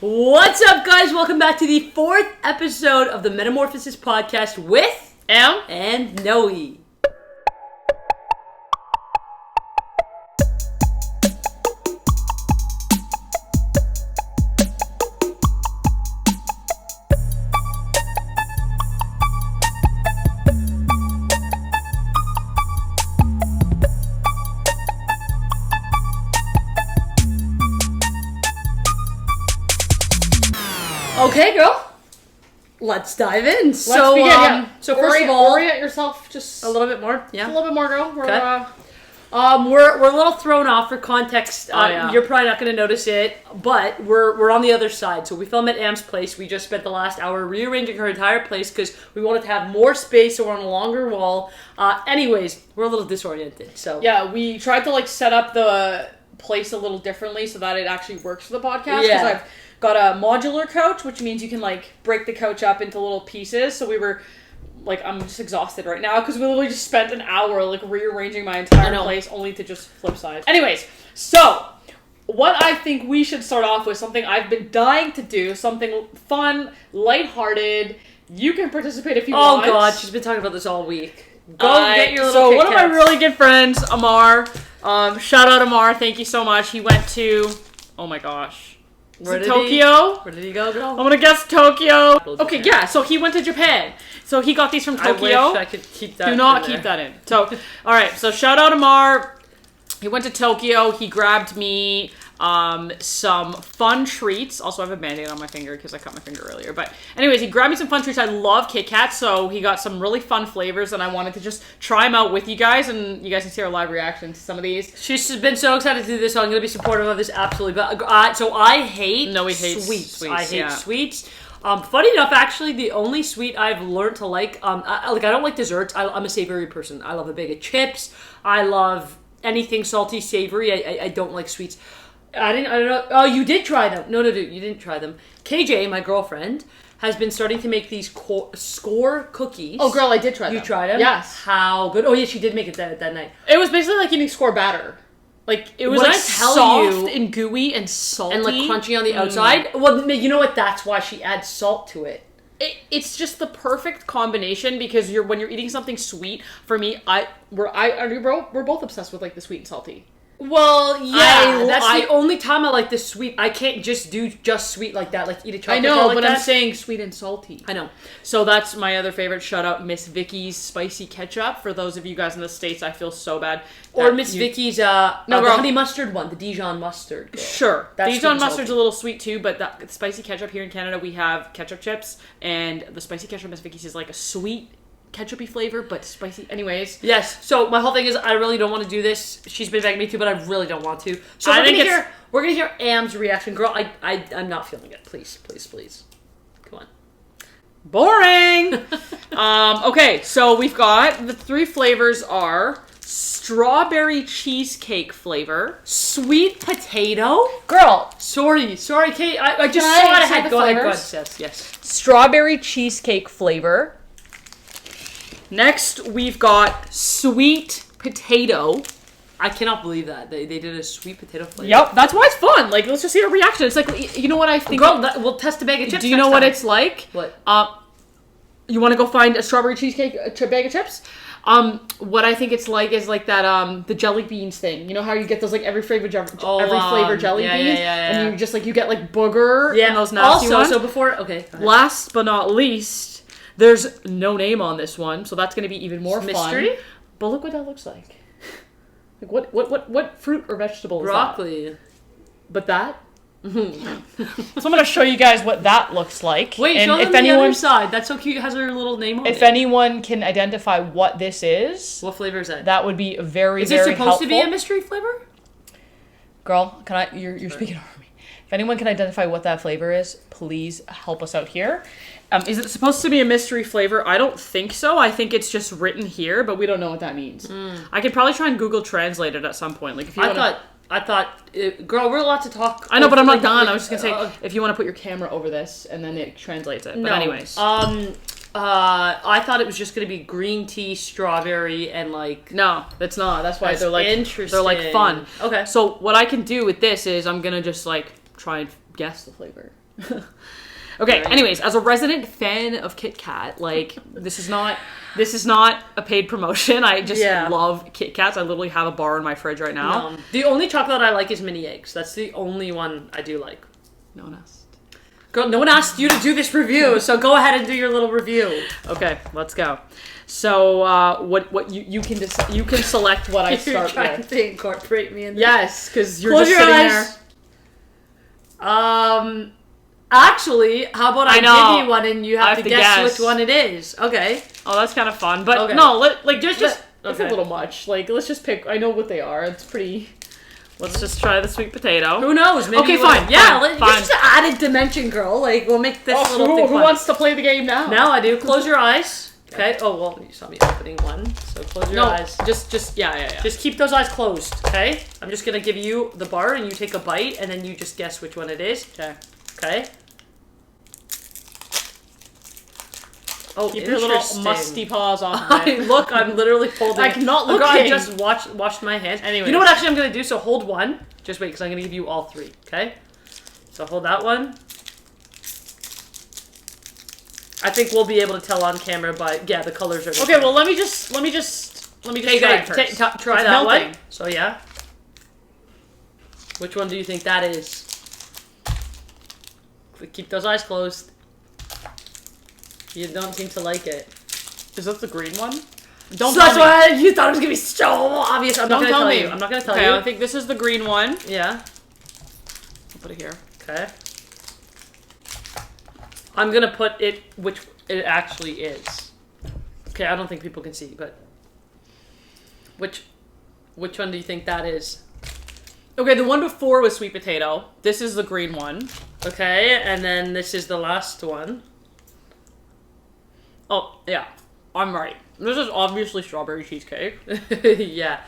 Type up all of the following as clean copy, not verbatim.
What's up, guys? Welcome back to the 4th episode of the Metamorphosis podcast with Em and Noe. Okay, girl. Let's dive in. Let's begin. So first of all, orient yourself just a little bit more. Yeah, a little bit more, girl. We're we're a little thrown off for context. Yeah. You're probably not going to notice it, but we're on the other side. So we filmed at Am's place. We just spent the last hour rearranging her entire place because we wanted to have more space, so we're on a longer wall. Anyways, we're a little disoriented. So yeah, we tried to set up the place a little differently so that it actually works for the podcast. Yeah. Because I've got a modular couch, which means you can break the couch up into little pieces. So we were I'm just exhausted right now because we literally just spent an hour rearranging my entire place only to just flip sides. Anyways, so what I think we should start off with, something I've been dying to do, something fun, lighthearted. You can participate if you want. Oh god, she's been talking about this all week. Get your little So one of my Kit Kats. really good friends, Amar, shout out Amar, thank you so much. He went to, oh my gosh, Tokyo? Where did he go, girl? I'm gonna guess Tokyo. Okay, yeah, so he went to Japan. So he got these from Tokyo. I wish I could keep that. Do not keep that in. So, alright, so shout out Amar. He went to Tokyo. He grabbed me some fun treats. Also, I have a Band-Aid on my finger because I cut my finger earlier. But anyways, he grabbed me some fun treats. I love Kit Kats, so he got some really fun flavors, and I wanted to just try them out with you guys, and you guys can see our live reaction to some of these. She's been so excited to do this, so I'm going to be supportive of this, absolutely. But so I hate sweets. I hate sweets. Funny enough, actually, the only sweet I've learned to like, I don't like desserts. I'm a savory person. I love a bag of chips. I love anything salty, savory. I don't like sweets. I don't know. Oh, you did try them. No, you didn't try them. KJ, my girlfriend, has been starting to make these score cookies. Oh, girl, I did try them. You tried them? Yes. How good? Oh, yeah, she did make it that night. It was basically like eating score batter. It was soft and gooey and salty. And crunchy on the outside. Well, you know what? That's why she adds salt to it. It's just the perfect combination because when you're eating something sweet, for me, we're both obsessed with the sweet and salty. Well, yeah, that's the only time I like the sweet. I can't just do sweet like that, eat a chocolate. I know, but that. I'm saying sweet and salty. I know. So that's my other favorite. Shout out Miss Vicky's spicy ketchup. For those of you guys in the States, I feel so bad. Or Miss Vicky's the honey mustard one, the Dijon mustard. Girl. Sure. That's Dijon mustard's a little sweet too, but the spicy ketchup here in Canada, we have ketchup chips, and the spicy ketchup Miss Vicky's is a sweet ketchupy flavor, but spicy. Anyways. Yes. So my whole thing is I really don't want to do this. She's been begging me to, but I really don't want to. So we're gonna hear Am's reaction. Girl, I'm not feeling it. Please. Come on. Boring! Okay, so we've got the 3 flavors are strawberry cheesecake flavor. Sweet potato? Girl. Sorry, Kate. I just saw it ahead. Go ahead. Yes. Strawberry cheesecake flavor. Next, we've got sweet potato. I cannot believe that. They did a sweet potato flavor. Yep, that's why it's fun. Let's just see a reaction. It's you know what I think? Girl, we'll test a bag of chips. Do you know what it's like? What? You want to go find a strawberry cheesecake bag of chips? What I think it's like is that the jelly beans thing. You know how you get those every flavor jelly beans, and you just you get booger and those nasty ones. So before last but not least. There's no name on this one, so that's going to be even more mystery. Fun. But look what that looks like. What fruit or vegetable Broccoli. is that? But that? Mm-hmm. So I'm going to show you guys what that looks like. Wait, and show them the other side. That's so cute. It has her little name on it. If anyone can identify what this is... What flavor is that? That would be very, very helpful. Is it supposed to be a mystery flavor? Girl, you're speaking over me. If anyone can identify what that flavor is, please help us out here. Is it supposed to be a mystery flavor? I don't think so. I think it's just written here, but we don't know what that means. I could probably try and Google Translate it at some point. If you I thought, girl, we're allowed to talk. I know, but I'm not done. I was just gonna say, if you want to put your camera over this, and then it translates it. But anyways. I thought it was just gonna be green tea, strawberry, and No, that's not. That's why they're interesting. They're fun. Okay. So what I can do with this is I'm gonna just try and guess the flavor. Okay, anyways, as a resident fan of Kit Kat, like, this is not a paid promotion. I just love Kit Kats. I literally have a bar in my fridge right now. The only chocolate I like is mini eggs. That's the only one I do like. No one asked. Girl, no one asked you to do this review, so go ahead and do your little review. Okay, let's go. So, what you can select what I start with. You're trying to incorporate me in this. Yes, because you're Close just your sitting eyes. there. Actually, how about I give you one and you have to guess which one it is? Okay. Oh, that's kind of fun. But okay. No, just okay. It's a little much. Like, let's just pick. I know what they are. It's pretty. Let's just try the sweet potato. Who knows? Maybe okay, fine. Yeah, let's just added dimension, girl. Like, we'll make this little thing Who fun. wants to play the game now? Now I do. Close your eyes. Okay. Oh, well, you saw me opening one. So close your eyes. Yeah. Just keep those eyes closed, okay? I'm just going to give you the bar and you take a bite and then you just guess which one it is. Okay. Oh, keep your little musty paws off of it. Look, I'm literally holding I'm not looking. I just washed my hands. Anyway. You know what actually I'm going to do? So hold one. Just wait, because I'm going to give you all three, okay? So hold that one. I think we'll be able to tell on camera, but yeah, the colors are different. Okay, well, let me just try it first. Try that one. So yeah. Which one do you think that is? Keep those eyes closed. You don't seem to like it. Is that the green one? Don't tell me. Why you thought it was gonna be so obvious. I'm not gonna tell you. I'm not gonna tell you. I think this is the green one. Yeah. I'll put it here. Okay. I'm gonna put it which it actually is. Okay, I don't think people can see, but which one do you think that is? Okay, the one before was sweet potato. This is the green one. Okay, and then this is the last one. Oh, yeah. I'm right. This is obviously strawberry cheesecake. Yeah.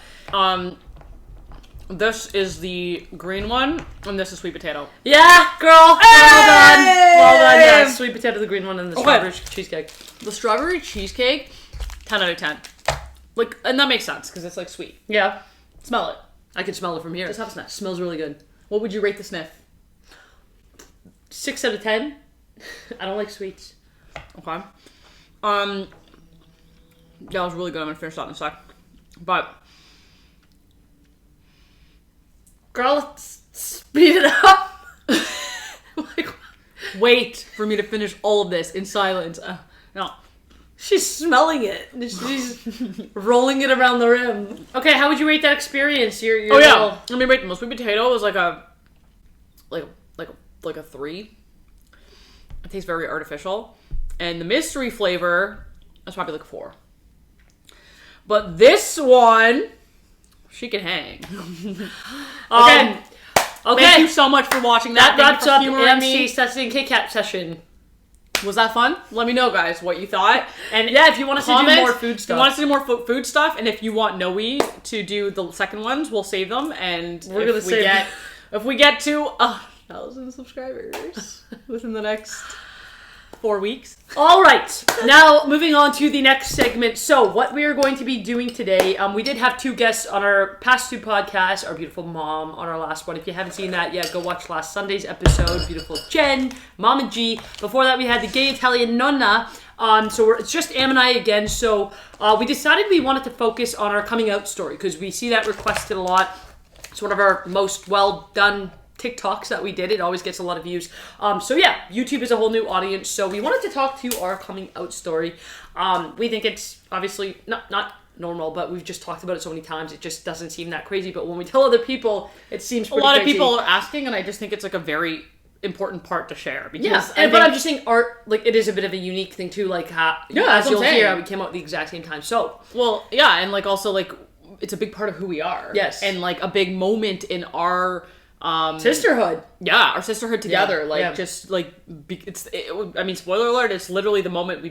This is the green one, and this is sweet potato. Yeah, girl! Hey! Well done! Well done, yeah. Sweet potato, the green one, and the strawberry cheesecake. The strawberry cheesecake, 10 out of 10. Like, and that makes sense, because it's, like, sweet. Yeah. Smell it. I can smell it from here. Just have a sniff. Smells really good. What would you rate the sniff? 6 out of 10. I don't like sweets. Okay. That was really good. I'm gonna finish that in a sec. But girl, let's speed it up. Like, wait for me to finish all of this in silence. No. She's smelling it. She's rolling it around the rim. Okay, how would you rate that experience? Your yeah. Let me rate them. The sweet potato was like a 3. It tastes very artificial. And the mystery flavor is probably like a 4. But this one, she can hang. Okay. Thank you so much for watching that. That wraps up the MC testing Kit Kat session. Was that fun? Let me know, guys, what you thought. And yeah, if you want us to do more food stuff. If you want us to do more food stuff, and if you want Noe to do the second ones, we'll save them. And we're gonna save them. If we get to 1,000 subscribers within the next 4 weeks. All right, now moving on to the next segment. So what we are going to be doing today, we did have 2 guests on our past 2 podcasts, our beautiful mom on our last one. If you haven't seen that yet, go watch last Sunday's episode. Beautiful Jen, Mom and G. Before that, we had the gay Italian Nonna. So it's just Am and I again. So we decided we wanted to focus on our coming out story because we see that requested a lot. It's one of our most well done TikToks that we did. It always gets a lot of views. So yeah, YouTube is a whole new audience. So we wanted to talk to our coming out story. We think it's obviously not normal, but we've just talked about it so many times. It just doesn't seem that crazy. But when we tell other people, it seems pretty crazy. A lot of people are asking, and I just think it's like a very important part to share. Because but I'm just saying art, like, it is a bit of a unique thing too. Like, as you'll hear, we came out at the exact same time. So, well, yeah, and like also like it's a big part of who we are. Yes, and like a big moment in our sisterhood. Yeah, our sisterhood together. Just like I mean, spoiler alert, it's literally the moment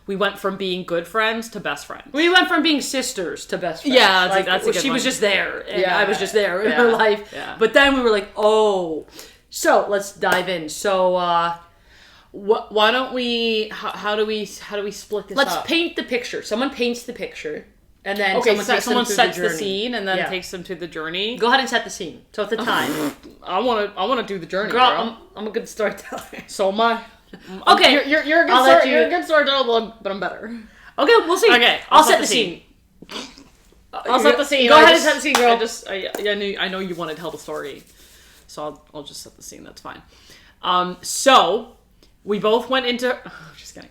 we went from being good friends to best friends. We went from being sisters to best friends. Yeah, that's a good she one. was just there, and I was just there in her life. Yeah. But then we were like, oh. So let's dive in. So why don't we? How do we split this up? Let's paint the picture. Someone paints the picture. And then someone sets the scene and then takes them to the journey. Go ahead and set the scene. So at the time, I want to do the journey, girl. I'm a good storyteller. So am I. Okay, you're a good you're a good storyteller, but I'm better. Okay, we'll see. Okay, I'll set the scene. I'll set the scene. Go ahead and set the scene, girl. I know you want to tell the story, so I'll just set the scene. That's fine. So we both went into. Just kidding.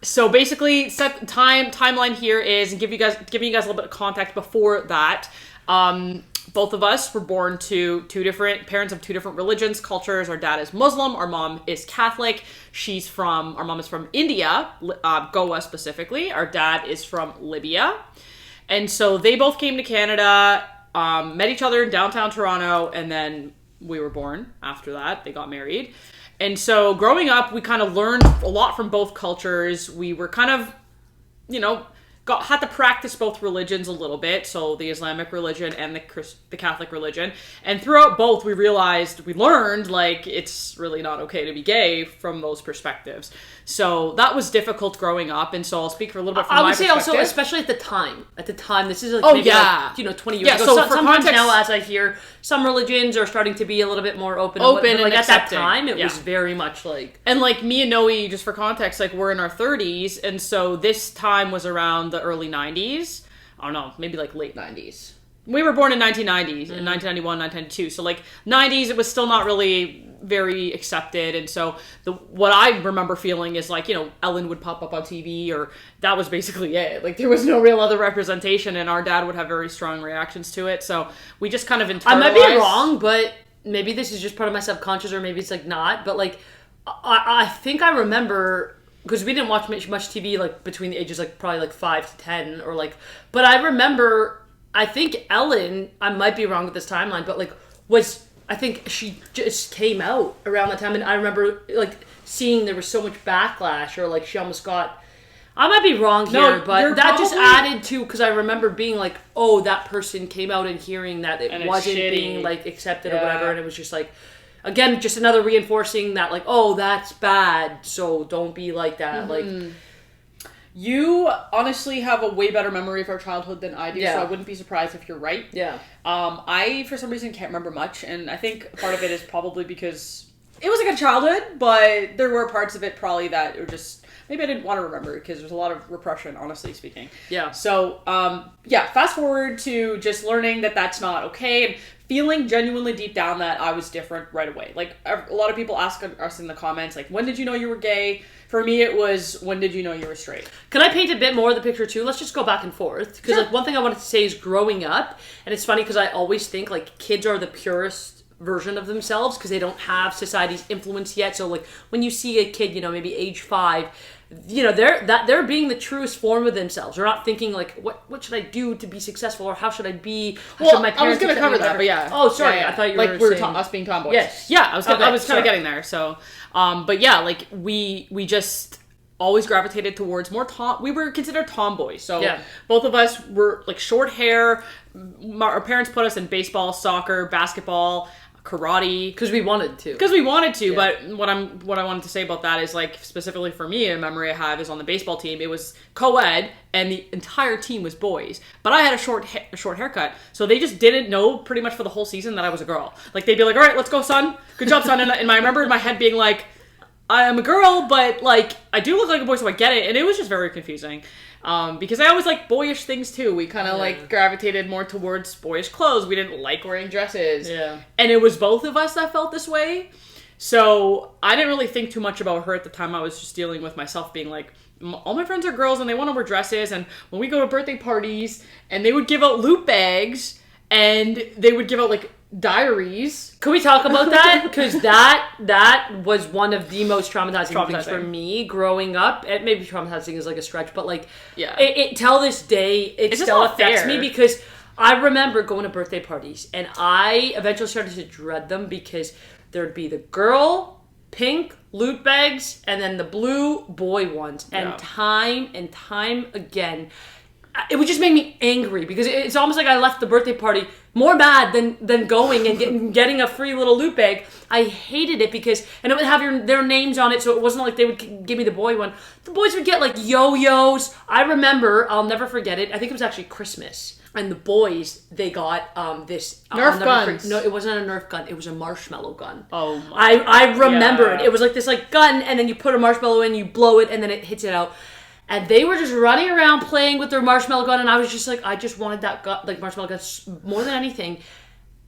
So basically, set the timeline here is, and giving you guys a little bit of context before that. Both of us were born to parents of two different religions, cultures. Our dad is Muslim. Our mom is Catholic. Our mom is from India, Goa specifically. Our dad is from Libya. And so they both came to Canada, met each other in downtown Toronto, and then we were born after that. They got married. And so growing up, we kind of learned a lot from both cultures. We were kind of, had to practice both religions a little bit. So the Islamic religion and the Catholic religion. And throughout both, we learned, like, it's really not okay to be gay from those perspectives. So that was difficult growing up. And so I'll speak for a little bit from my perspective. I would say also, especially at the time. This is like 20 years ago. So sometimes now, as I hear, some religions are starting to be a little bit more open and like accepting. At that time, it was very much like... And like me and Noe, just for context, like we're in our 30s. And so this time was around the early 90s. I don't know, maybe like late 90s. We were born in 1990s, in 1991, 1992. So like 90s, it was still not really very accepted. And so what I remember feeling is like, Ellen would pop up on TV, or that was basically it. Like there was no real other representation, and our dad would have very strong reactions to it. So we just kind of internalized. I might be wrong, but maybe this is just part of my subconscious, or maybe it's like not. But like, I think I remember... Because we didn't watch much TV, like, between the ages, like, probably, like, 5 to 10, or, like... But I remember, I think Ellen, I might be wrong with this timeline, but, like, I think she just came out around that time, and I remember, like, seeing there was so much backlash, or, like, she almost got... I might be wrong here, but that just added to... Because I remember being like, oh, that person came out and hearing that it wasn't being, like, accepted or whatever, and it was just, like... Again, just another reinforcing that, like, oh, that's bad, so don't be like that. Mm-hmm. Like, you honestly have a way better memory of our childhood than I do, so I wouldn't be surprised if you're right. Yeah. I, for some reason, can't remember much, and I think part of it is probably because it was a good childhood, but there were parts of it probably that were just... Maybe I didn't want to remember because there's a lot of repression, honestly speaking. Yeah. So, fast forward to just learning that that's not okay, and feeling genuinely deep down that I was different right away. Like, a lot of people ask us in the comments, like, when did you know you were gay? For me, it was, when did you know you were straight? Can I paint a bit more of the picture, too? Let's just go back and forth. Because, like, one thing I wanted to say is growing up, and it's funny because I always think, like, kids are the purest version of themselves because they don't have society's influence yet. So, like, when you see a kid, maybe age 5... they're being the truest form of themselves. They're not thinking like, what should I do to be successful, or how should I be? Well, I was going to cover that, but yeah. Oh, sorry, I thought you were saying... us being tomboys. Yes, yeah, I was kind of getting there. So, but yeah, like we just always gravitated towards more we were considered tomboys. So both of us were like short hair. Our parents put us in baseball, soccer, basketball, karate, because we wanted to. Yeah. But what I wanted to say about that is, like, specifically for me, a memory I have is on the baseball team. It was co-ed, and the entire team was boys. But I had a short haircut, so they just didn't know pretty much for the whole season that I was a girl. Like, they'd be like, "All right, let's go, son. Good job, son." And I remember in my head being like, "I am a girl, but like I do look like a boy, so I get it." And it was just very confusing. Because I always like boyish things too. We kind of like gravitated more towards boyish clothes. We didn't like wearing dresses. Yeah. And it was both of us that felt this way. So I didn't really think too much about her at the time. I was just dealing with myself being like, all my friends are girls and they want to wear dresses. And when we go to birthday parties and they would give out loot bags and they would give out like diaries. Can we talk about that? Because that was one of the most traumatizing things for me growing up. It maybe traumatizing is like a stretch, but like, it till this day, it still affects me because I remember going to birthday parties and I eventually started to dread them because there'd be the girl pink loot bags and then the blue boy ones. And time again, it would just make me angry because it's almost like I left the birthday party more mad than going and getting a free little loot bag. I hated it because, and it would have their names on it, so it wasn't like they would give me the boy one. The boys would get like yo-yos. I remember, I'll never forget it. I think it was actually Christmas. And the boys, they got this Nerf guns. No, it wasn't a Nerf gun. It was a marshmallow gun. Oh my! I remember it. It was like this gun, and then you put a marshmallow in, you blow it, and then it hits it out. And they were just running around playing with their marshmallow gun, and I was just like, I just wanted that gun, like marshmallow gun more than anything.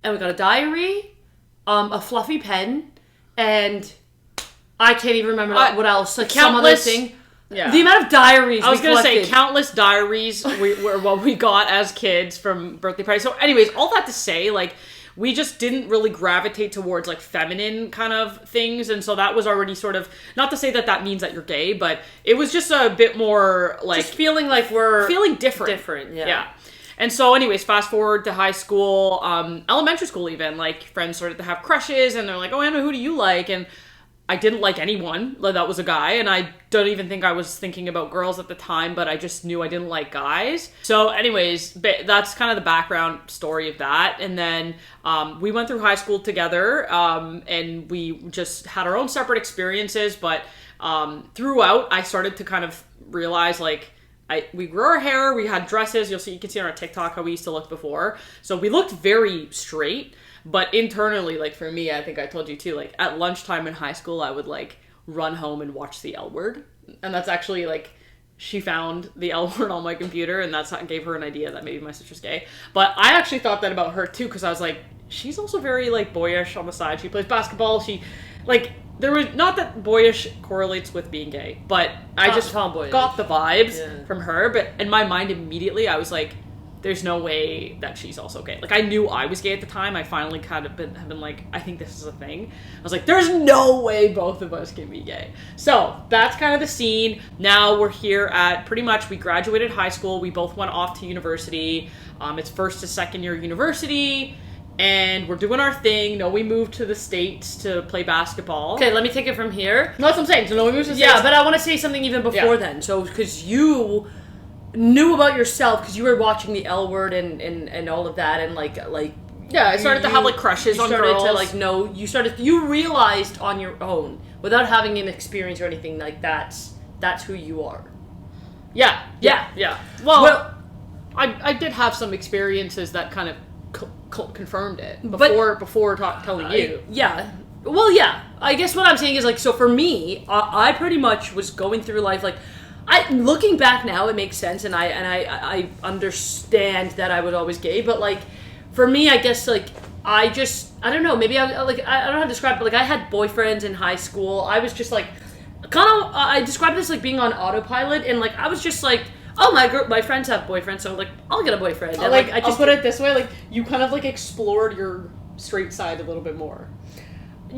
And we got a diary, a fluffy pen, and I can't even remember what else. Like some other thing. Yeah. The amount of diaries I was going to say, countless diaries were what we got as kids from birthday parties. So anyways, all that to say, like, we just didn't really gravitate towards, like, feminine kind of things. And so that was already sort of, not to say that means that you're gay, but it was just a bit more, like... Just feeling like we're... Feeling different. Different, yeah. Yeah. And so anyways, fast forward to high school, elementary school even, like, friends started to have crushes, and they're like, oh, Anna, who do you like? And I didn't like anyone that was a guy, and I don't even think I was thinking about girls at the time, but I just knew I didn't like guys. So anyways, that's kind of the background story of that. And then we went through high school together, and we just had our own separate experiences, but throughout, I started to kind of realize, like, we grew our hair, we had dresses, you can see on our TikTok how we used to look before. So we looked very straight. But internally, like, for me, I think I told you too, like, at lunchtime in high school, I would, like, run home and watch the L Word. And that's actually, like, she found the L Word on my computer, and that's gave her an idea that maybe my sister's gay. But I actually thought that about her, too, because I was like, she's also very, like, boyish on the side. She plays basketball. She, like, there was, not that boyish correlates with being gay, but I just got the vibes from her. But in my mind, immediately, I was like, there's no way that she's also gay. Like, I knew I was gay at the time. I finally kind of have been like, I think this is a thing. I was like, there's no way both of us can be gay. So that's kind of the scene. Now we're here at pretty much, we graduated high school. We both went off to university. It's first to second year university. And we're doing our thing. No, we moved to the States to play basketball. Okay, let me take it from here. No, that's what I'm saying. So no, we moved to the States. Yeah, but I want to say something even before then. So, because you knew about yourself because you were watching the L Word and all of that, and like yeah, I started to have like crushes on girls. To like know you realized on your own without having an experience or anything, like that's who you are. Yeah. Well, I did have some experiences that kind of confirmed it before telling you. Yeah. Well, yeah. I guess what I'm saying is, like, so for me, I pretty much was going through life like. Looking back now, it makes sense, and I understand that I was always gay, but, like, for me, I guess, like, I don't know, maybe I don't know how to describe it, but, like, I had boyfriends in high school. I was just, like, I describe this, like, being on autopilot, and, like, I was just, like, oh, my friends have boyfriends, so, like, I'll get a boyfriend. And, like, I'll put it this way, like, you kind of, like, explored your straight side a little bit more.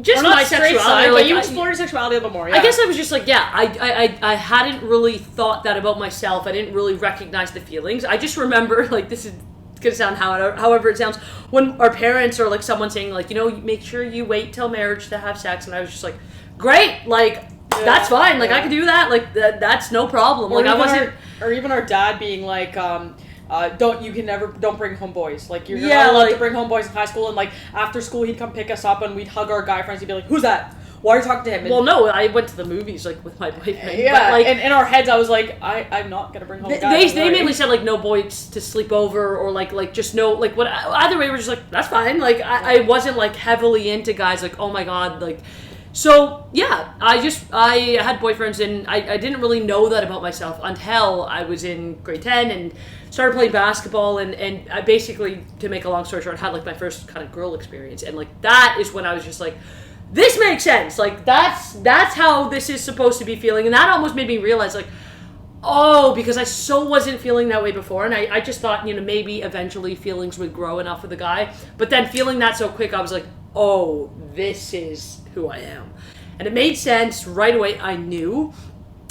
Just my sexuality, side, but you explored your sexuality a little more. Yeah. I guess I was just like, I hadn't really thought that about myself. I didn't really recognize the feelings. I just remember, like, this is gonna sound however it sounds, when our parents or like someone saying, like, you know, make sure you wait till marriage to have sex, and I was just like, great, like, that's fine, like, I can do that, like, that's no problem. Or like, I wasn't, or even our dad being like, don't bring home boys. Like, you're not allowed to bring home boys in high school, and like after school he'd come pick us up and we'd hug our guy friends. He'd be like, who's that? Why are you talking to him? And well, no, I went to the movies, like, with my boyfriend. Yeah, but, like, and in our heads I was like, I'm not gonna bring home guys. They mainly said, like, no boys to sleep over, or like just no, like, what, either way we're just like, that's fine. Like, I wasn't like heavily into guys, like, oh my god, like. So, yeah, I had boyfriends, and I didn't really know that about myself until I was in grade 10 and started playing basketball, and I basically, to make a long story short, had, like, my first kind of girl experience, and, like, that is when I was just like, this makes sense, like, that's how this is supposed to be feeling, and that almost made me realize, like, oh, because I so wasn't feeling that way before, and I just thought, you know, maybe eventually feelings would grow enough with a guy, but then feeling that so quick, I was like, oh, this is who I am. And it made sense right away. I knew.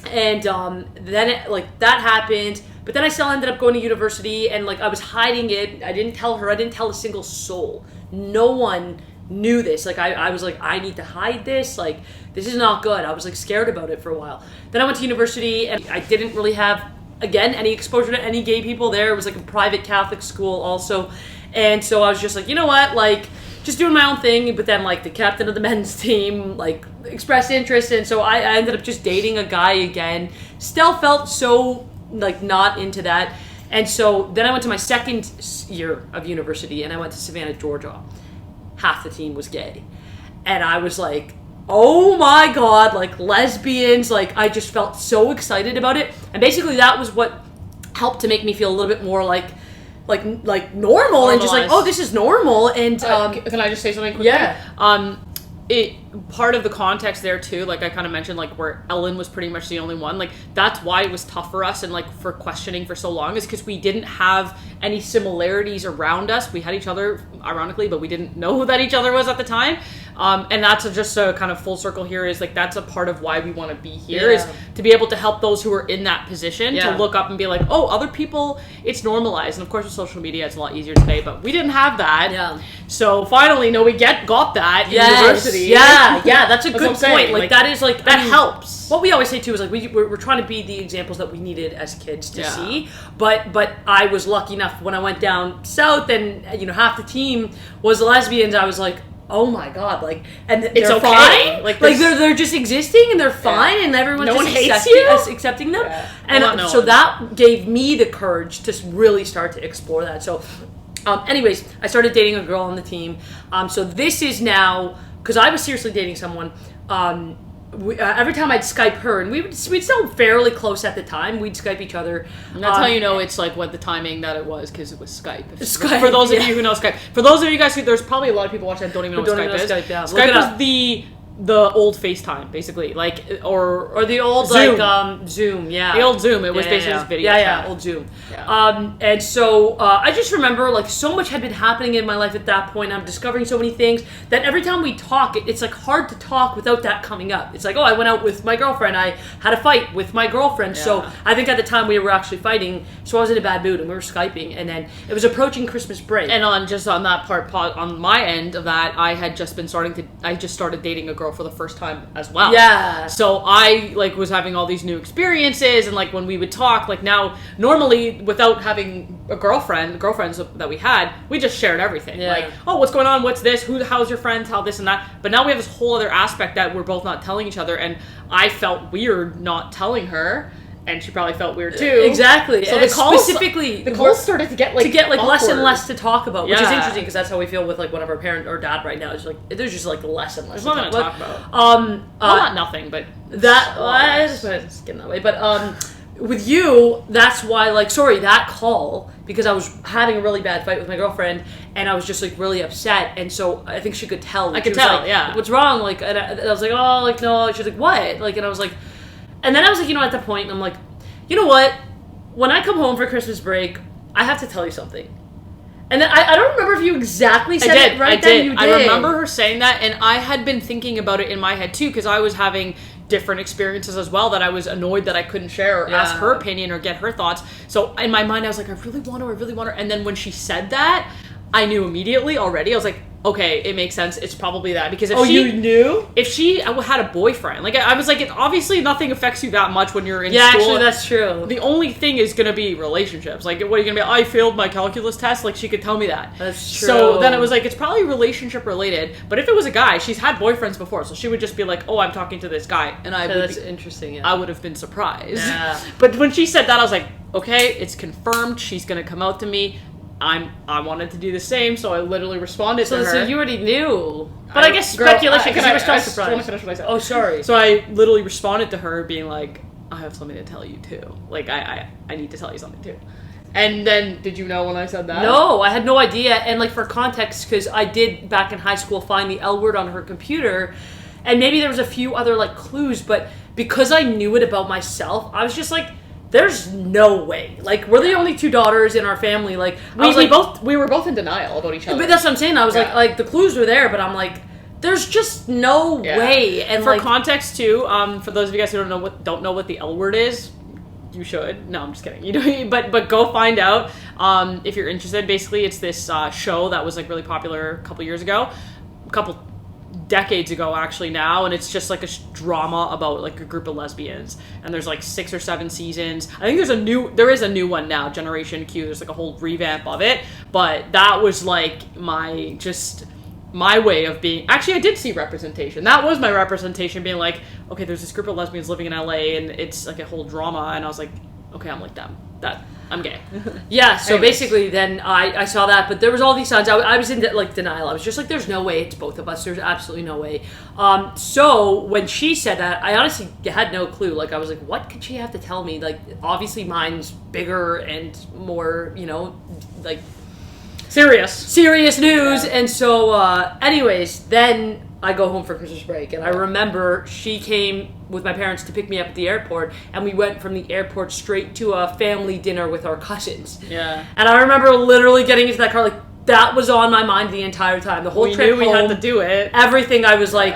And then it, like, that happened, but then I still ended up going to university, and like I was hiding it. I didn't tell her. I didn't tell a single soul. No one knew this. Like, I was like, I need to hide this. Like, this is not good. I was like scared about it for a while. Then I went to university, and I didn't really have, again, any exposure to any gay people there. It was like a private Catholic school also. And so I was just like, you know what, like, just doing my own thing. But then, like, the captain of the men's team, like, expressed interest. And so I ended up just dating a guy again. Still felt so, like, not into that. And so then I went to my second year of university, and I went to Savannah, Georgia. Half the team was gay. And I was like, oh my God, like, lesbians. Like, I just felt so excited about it. And basically that was what helped to make me feel a little bit more like normal, and just like, oh, this is normal. And can I just say something quickly? Yeah. Part of the context there too, like I kind of mentioned, like where Ellen was pretty much the only one, like that's why it was tough for us and like for questioning for so long, is because we didn't have any similarities around us. We had each other, ironically, but we didn't know who that each other was at the time. And that's just a kind of full circle here, is like that's a part of why we want to be here, is to be able to help those who are in that position to look up and be like, oh, other people, it's normalized. And of course with social media it's a lot easier today, but we didn't have that. Yeah. So finally, we got that in university. Yeah, that's a good point. Like that is like, that helps. What we always say too is like we're trying to be the examples that we needed as kids to see. But I was lucky enough when I went down south and half the team was lesbians. I was like, oh my God, like, and it's they're okay. fine. Like they're just existing and they're fine, and everyone's no just one hates you? Accepting them. Yeah. And so that gave me the courage to really start to explore that. So anyways, I started dating a girl on the team. So this is now, because I was seriously dating someone. Every time I'd Skype her, and we'd still fairly close at the time. We'd Skype each other. And that's how you know it's like what the timing that it was, because it was Skype. Skype. For those of you who know Skype. For those of you guys who, there's probably a lot of people watching that don't even know what Skype is. Skype was the old FaceTime, basically, like or the old Zoom. Like Zoom, the old Zoom. It was basically this video chat. Old Zoom. And so I just remember like so much had been happening in my life at that point. I'm discovering so many things that every time we talk, it's like hard to talk without that coming up. It's like, oh, I went out with my girlfriend. I had a fight with my girlfriend. So I think at the time we were actually fighting. So I was in a bad mood and we were Skyping. And then it was approaching Christmas break. And on that part, on my end of that, I just started dating a girl for the first time as well. Yeah. So I like was having all these new experiences, and like when we would talk, like now normally without having a girlfriends that we had, we just shared everything. Yeah. Like, oh, what's going on? What's this? How's your friends? How this and that? But now we have this whole other aspect that we're both not telling each other, and I felt weird not telling her. And she probably felt weird too. Exactly. So and the calls started to get like awkward. less and less to talk about, which is interesting because that's how we feel with like one of our parent or dad right now. It's like there's just like less and less. There's nothing to talk about. Not nothing, but that. I just want to skim that way, but with you, that's why that call, because I was having a really bad fight with my girlfriend and I was just like really upset, and so I think she could tell. I could tell. Like, what's wrong? Like, and I was like, oh, like no. She's like, what? Like, and I was like. And then I was like, at the point, I'm like, you know what? When I come home for Christmas break, I have to tell you something. And then I don't remember if you exactly said it right then. You did. I remember her saying that, and I had been thinking about it in my head too, because I was having different experiences as well that I was annoyed that I couldn't share or ask her opinion or get her thoughts. So in my mind, I was like, I really want her. And then when she said that, I knew immediately already. I was like, okay, it makes sense. It's probably that, because you knew? If she had a boyfriend, like I was like, it obviously nothing affects you that much when you're in school. Yeah, actually, that's true. The only thing is gonna be relationships. Like, what are you gonna be? I failed my calculus test. Like, she could tell me that. That's true. So then it was like, it's probably relationship related. But if it was a guy, she's had boyfriends before, so she would just be like, oh, I'm talking to this guy, and that's interesting. Yeah. I would have been surprised. Yeah. But when she said that, I was like, okay, it's confirmed. She's gonna come out to me. I wanted to do the same, so I literally responded to her. So you already knew. But I guess speculation, because you were still surprised. I want to finish what I said. Oh, sorry. So I literally responded to her being like, I have something to tell you too. Like, I need to tell you something too. And then, did you know when I said that? No, I had no idea. And like for context, because I did back in high school find the L word on her computer, and maybe there was a few other like clues, but because I knew it about myself, I was just like, there's no way. Like, we're the only two daughters in our family. Like, we were both in denial about each other. But that's what I'm saying. I was like the clues were there, but I'm like, there's just no way. And for context too, for those of you guys who don't know what the L word is, you should. No, I'm just kidding. You know, but go find out if you're interested. Basically, it's this show that was like really popular a couple years ago. decades ago actually now, and it's just like a drama about like a group of lesbians, and there's like 6 or 7 seasons. I think there is a new one now, Generation Q. There's like a whole revamp of it, but that was like my way of being. Actually, I did see representation. That was my representation, being like, okay, there's this group of lesbians living in LA, and it's like a whole drama, and I was like, okay, I'm like them. I'm gay. Yeah, so basically then I saw that, but there was all these signs. I was in like denial. I was just like, there's no way it's both of us. There's absolutely no way. So when she said that, I honestly had no clue. Like, I was like, what could she have to tell me? Like, obviously mine's bigger and more, like serious news. Yeah. And so anyways, then I go home for Christmas break, and I remember she came with my parents to pick me up at the airport, and we went from the airport straight to a family dinner with our cousins. Yeah. And I remember literally getting into that car, like, that was on my mind the entire time. The whole trip home, we had to do it. Everything, I was like,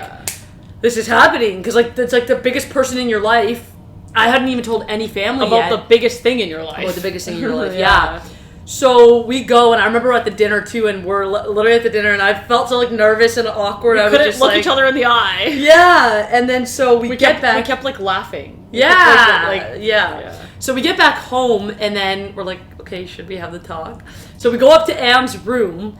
this is happening, because like it's like the biggest person in your life. I hadn't even told any family about yet. the biggest thing in your life. About the biggest thing in your life, yeah. So we go, and I remember we're at the dinner too, and we're literally at the dinner, and I felt so like nervous and awkward. We couldn't look each other in the eye. Yeah, and then so we get back. We kept like laughing. Yeah, yeah. So we get back home, and then we're like, okay, should we have the talk? So we go up to Am's room.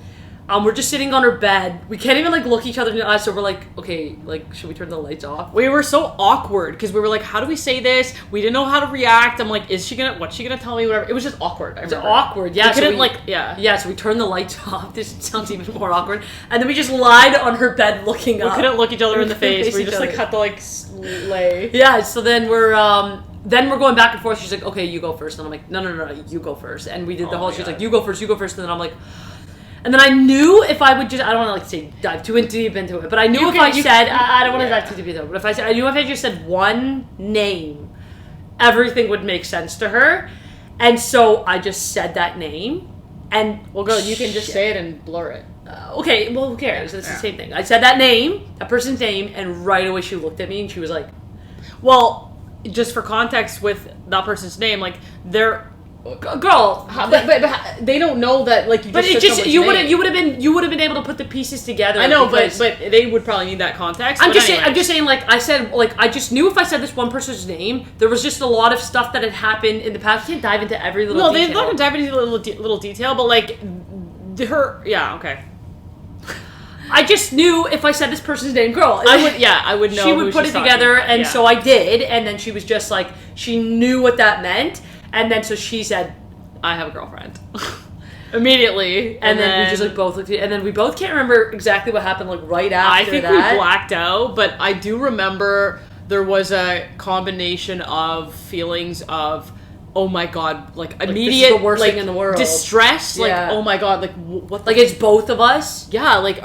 We're just sitting on her bed. We can't even like look each other in the eyes. So we're like, okay, like, should we turn the lights off? We were so awkward because we were like, how do we say this? We didn't know how to react. I'm like, what's she gonna tell me? Whatever. It was just awkward. It was awkward. Yeah. We couldn't Yeah. So we turned the lights off. This sounds even more awkward. And then we just lied on her bed looking up. We couldn't look each other in the face. We just like had to like lay. Yeah. So then we're going back and forth. She's like, okay, you go first. And I'm like, no, you go first. And we did the whole. She's like, you go first. And then I'm like. And then I knew if I would just, I don't want to like say dive too deep into it, but I knew I don't want to dive too deep into it, but I knew if I just said one name, everything would make sense to her. And so I just said that name, and well, girl, you can just say it and blur it. Okay, well, who cares? It's the same thing. I said that person's name, and right away she looked at me and she was like, well, just for context with that person's name, like girl, but they don't know that like you. But you would have been able to put the pieces together. I know, but they would probably need that context. I'm just saying. Like I said, like I just knew if I said this one person's name, there was just a lot of stuff that had happened in the past. We can't dive into every little. No, detail. they're not gonna dive into little detail, but like her. Yeah, okay. I just knew if I said this person's name, girl, I would know. She would put it together, and so I did, and then she was just like, she knew what that meant. And then so she said, I have a girlfriend. Immediately. And then we just like both looked at it. And then we both can't remember exactly what happened like right after that. I think we blacked out, but I do remember there was a combination of feelings of, oh my god, like immediate, this is the worst thing in the world. Distress, like oh my god, like what? Like it's both of us. Yeah, like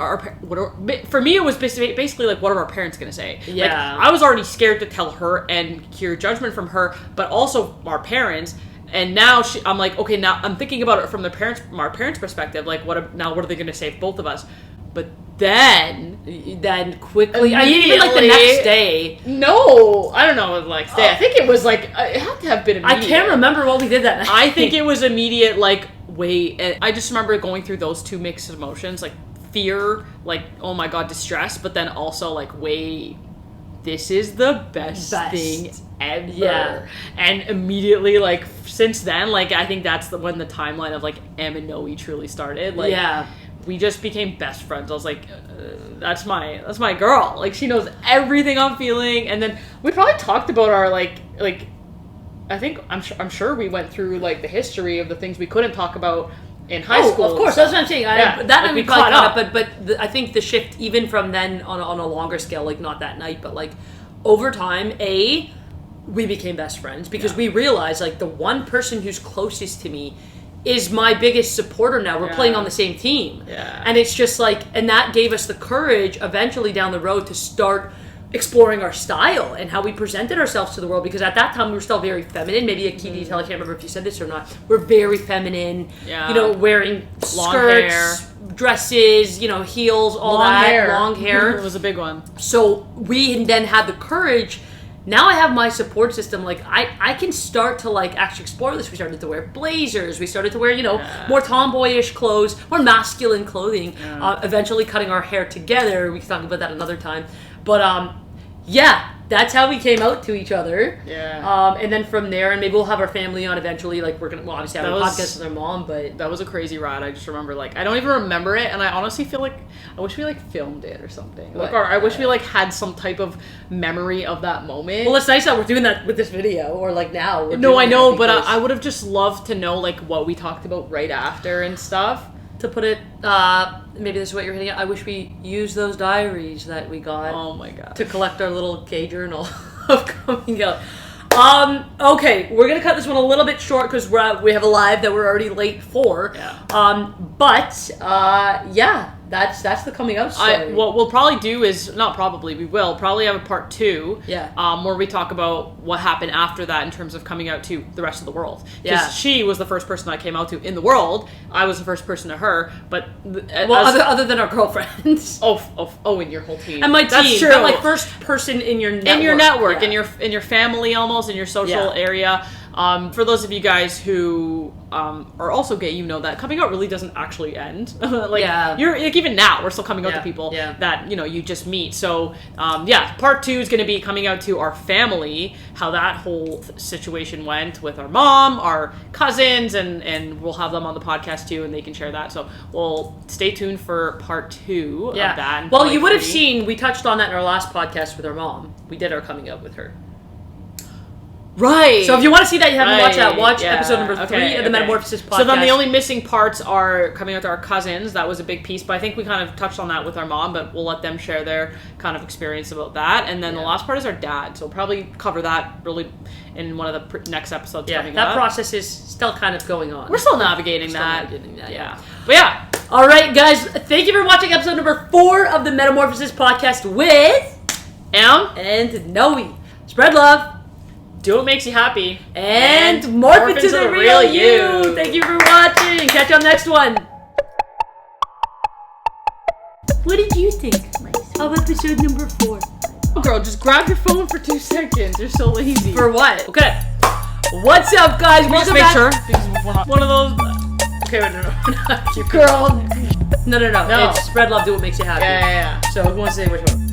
for me it was basically like what are our parents gonna say? Yeah, like, I was already scared to tell her and hear judgment from her, but also our parents. And now I'm like, okay, now I'm thinking about it from our parents' perspective. Like, what are they gonna say for both of us? But then quickly, I mean, even like the next day. No, I don't know the next day. I think it was like, it had to have been immediate. I can't remember what we did that night. I think it was immediate, like, wait. And I just remember going through those two mixed emotions, like fear, like, oh my god, distress, but then also like, wait, this is the best. Thing ever. Yeah. And immediately, like, since then, like, I think that's when the timeline of like Em and Noe truly started. Like, yeah. We just became best friends. I was like, that's my girl. Like, she knows everything I'm feeling. And then we probably talked about our like I think I'm sure we went through like the history of the things we couldn't talk about in high school. Of course, that's what I'm saying. Like we caught up. But I think the shift even from then on a longer scale, like not that night, but like over time, we became best friends because we realized like the one person who's closest to me is my biggest supporter now. We're playing on the same team. Yeah. And it's just like, and that gave us the courage eventually down the road to start exploring our style and how we presented ourselves to the world, because at that time we were still very feminine. Maybe a key detail, I can't remember if you said this or not. We're very feminine, wearing skirts, dresses, heels, all long that, long hair. It was a big one. So we then had the courage now I have my support system. Like, I can start to, like, actually explore this. We started to wear blazers. We started to wear, you know, more tomboyish clothes, more masculine clothing. Eventually cutting our hair together. We can talk about that another time. But, yeah, that's how we came out to each other. Yeah. And then from there, and maybe we'll have our family on eventually. Like, we're going to, obviously have a podcast with our mom, but... That was a crazy ride. I just remember, like, I don't even remember it, and I honestly feel like I wish we, like, filmed it or something. Like, or I wish we, like, had some type of memory of that moment. Well, it's nice that we're doing that with this video, or, like, now. No, I know, but I would have just loved to know, like, what we talked about right after and stuff. To put it, maybe this is what you're hitting at. I wish we used those diaries that we got. Oh my god. To collect our little gay journal of coming out. Okay, we're gonna cut this one a little bit short because we have a live that we're already late for. Yeah. But yeah, that's the coming out story. What we'll probably do is, not probably, we will probably have a part 2. Yeah. Where we talk about what happened after that in terms of coming out to the rest of the world. Yeah. Because she was the first person I came out to in the world. I was the first person to her, but... other than our girlfriends. Oh, in your whole team. And my team. That's true. But, like, first person in your network. In your network, yeah. in your family almost, in your social area. For those of you guys who are also gay, you know that coming out really doesn't actually end. You're like, even now we're still coming out to people that, you know, you just meet. So part 2 is going to be coming out to our family, how that whole situation went with our mom, our cousins, and we'll have them on the podcast too, and they can share that. So we'll stay tuned for part 2 of that. Well, you would have seen, we touched on that in our last podcast with our mom. We did our coming out with her. Right. So if you want to see that, you haven't watched that, watch episode number 3 of the Metamorphosis podcast. So then the only missing parts are coming out to our cousins. That was a big piece, but I think we kind of touched on that with our mom, but we'll let them share their kind of experience about that. And then the last part is our dad. So we'll probably cover that really in one of the next episodes coming up. That process is still kind of going on. We're still navigating that. Yeah. But yeah. All right, guys. Thank you for watching episode number 4 of the Metamorphosis podcast with Em and Noe. Spread love. Do what makes you happy. And morph into the real you. Thank you for watching. Catch you on the next one. What did you think of episode number 4? Oh, girl, just grab your phone for 2 seconds. You're so lazy. For what? Okay. What's up, guys? Welcome back. Just make sure. One of those. Okay, wait, no. Girl. No. It's spread love, do what makes you happy. Yeah. So who wants to say which one?